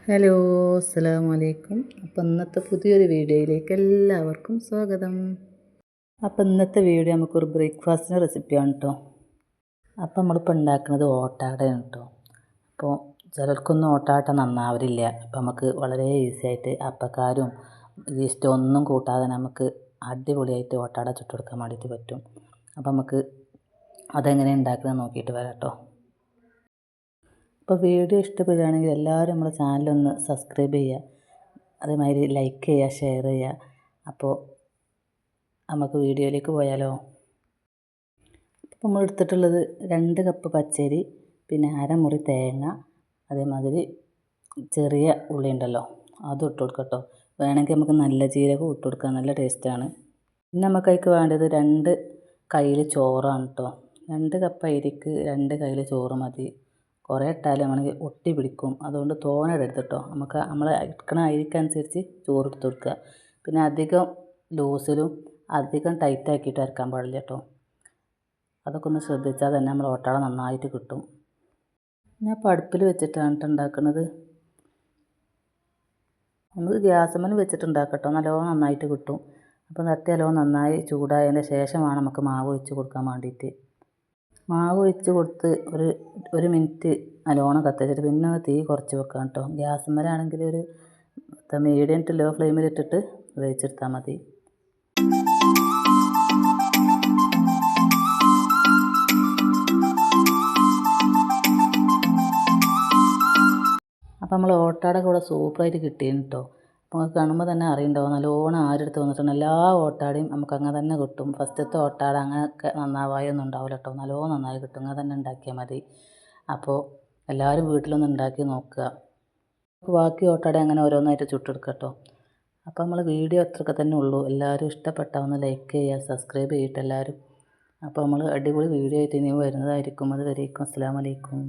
Hello, അസ്സലാമു അലൈക്കും. അപ്പോൾ ഇന്നത്തെ പുതിയൊരു വീഡിയോയിലേക്ക് എല്ലാവർക്കും സ്വാഗതം. അപ്പോൾ ഇന്നത്തെ വീഡിയോ നമുക്കൊരു ബ്രേക്ക്ഫാസ്റ്റിൻ്റെ റെസിപ്പിയാണ് കേട്ടോ. അപ്പോൾ നമ്മളിപ്പോൾ ഉണ്ടാക്കുന്നത് ഓട്ടാടയാണ് കേട്ടോ. അപ്പോൾ ചിലർക്കൊന്നും ഓട്ടാട്ട നന്നാവരില്ല. അപ്പോൾ നമുക്ക് വളരെ ഈസി ആയിട്ട് അപ്പക്കാരും ഈസ്റ്റോ ഒന്നും കൂട്ടാതെ നമുക്ക് അടിപൊളിയായിട്ട് ഓട്ടാട ചുട്ടെടുക്കാൻ വേണ്ടിയിട്ട് പറ്റും. അപ്പോൾ നമുക്ക് അതെങ്ങനെ ഉണ്ടാക്കുന്നത് നോക്കിയിട്ട് വരാം കേട്ടോ. അപ്പോൾ വീഡിയോ ഇഷ്ടപ്പെടുകയാണെങ്കിൽ എല്ലാവരും നമ്മുടെ ചാനലൊന്ന് സബ്സ്ക്രൈബ് ചെയ്യുക, അതേമാതിരി ലൈക്ക് ചെയ്യുക, ഷെയർ ചെയ്യുക. അപ്പോൾ നമുക്ക് വീഡിയോയിലേക്ക് പോയാലോ. അപ്പോൾ നമ്മൾ എടുത്തിട്ടുള്ളത് 2 കപ്പ് പച്ചരി, പിന്നെ അരമുറി തേങ്ങ, അതേമാതിരി ചെറിയ ഉള്ളി ഉണ്ടല്ലോ അതും ഇട്ട് കൊടുക്കാം കേട്ടോ. വേണമെങ്കിൽ നമുക്ക് നല്ല ജീരകം ഇട്ട് കൊടുക്കാം, നല്ല ടേസ്റ്റാണ്. പിന്നെ നമുക്ക് അതിലേക്ക് വേണ്ടത് 2 കയ്യിൽ ചോറാണ് കേട്ടോ. 2 കപ്പ് അരിക്ക് 2 കയ്യിൽ ചോറ് മതി. കുറേ ഇട്ടാലും നമ്മൾ ഒട്ടി പിടിക്കും, അതുകൊണ്ട് തോനെ ഇടരുത് കേട്ടോ. നമുക്ക് നമ്മൾ എടുക്കണ അരിക്കനുസരിച്ച് ചോറ് എടുത്ത് കൊടുക്കുക. പിന്നെ അധികം ലൂസിലും അധികം ടൈറ്റാക്കിയിട്ട് അരക്കാൻ പാടില്ല കേട്ടോ. അതൊക്കെ ഒന്ന് ശ്രദ്ധിച്ചാൽ തന്നെ നമ്മൾ ഓട്ടാട നന്നായിട്ട് കിട്ടും. ഞാൻ ഇപ്പോൾ അടുപ്പിൽ വെച്ചിട്ടാണ് ഉണ്ടാക്കുന്നത്. നമുക്ക് ഗ്യാസുമ്മൽ വെച്ചിട്ട് ഉണ്ടാക്കാം കേട്ടോ, നല്ലോണം നന്നായിട്ട് കിട്ടും. അപ്പോൾ നല്ലോണം നന്നായി ചൂടായതിന് ശേഷമാണ് നമുക്ക് മാവ് ഒഴിച്ച് കൊടുക്കാൻ വേണ്ടിയിട്ട്. മാവ് ഒഴിച്ച് കൊടുത്ത് ഒരു മിനിറ്റ് നല്ലോണം കത്തിച്ചിട്ട് പിന്നെ തീ കുറച്ച് വെക്കാം കേട്ടോ. ഗ്യാസുമ്മലാണെങ്കിൽ ഒരു മീഡിയം ടു ലോ ഫ്ലെയിമിലിട്ടിട്ട് വേവിച്ചെടുത്താൽ മതി. അപ്പോൾ നമ്മൾ ഓട്ടാട കൂടെ സൂപ്പറായിട്ട് കിട്ടിയിരുന്നു കേട്ടോ. അപ്പോൾ നമുക്ക് കാണുമ്പോൾ തന്നെ അറിയുണ്ടാവും നല്ലോണം ആരെടുത്ത് വന്നിട്ടുണ്ട്. എല്ലാ ഓട്ടാടയും നമുക്ക് അങ്ങനെ തന്നെ കിട്ടും. ഫസ്റ്റത്തെ ഓട്ടാട അങ്ങനെയൊക്കെ നന്നാവായൊന്നും ഉണ്ടാവില്ല കേട്ടോ, നല്ലോണം നന്നായി കിട്ടും. അങ്ങനെ തന്നെ ഉണ്ടാക്കിയാൽ മതി. അപ്പോൾ എല്ലാവരും വീട്ടിലൊന്ന് ഉണ്ടാക്കി നോക്കുക. ബാക്കി ഓട്ടാട അങ്ങനെ ഓരോന്നായിട്ട് ചുട്ടെടുക്കുക കേട്ടോ. അപ്പോൾ നമ്മൾ വീഡിയോ അത്രയൊക്കെ തന്നെ ഉള്ളൂ. എല്ലാവരും ഇഷ്ടപ്പെട്ടാൽ ഒന്ന് ലൈക്ക് ചെയ്യുക, സബ്സ്ക്രൈബ് ചെയ്തിട്ട് എല്ലാവരും. അപ്പോൾ നമ്മൾ അടിപൊളി വീഡിയോ ആയിട്ട് ഇനി വരുന്നതായിരിക്കും. അതുവരേക്കും അസ്സലാമു അലൈക്കും.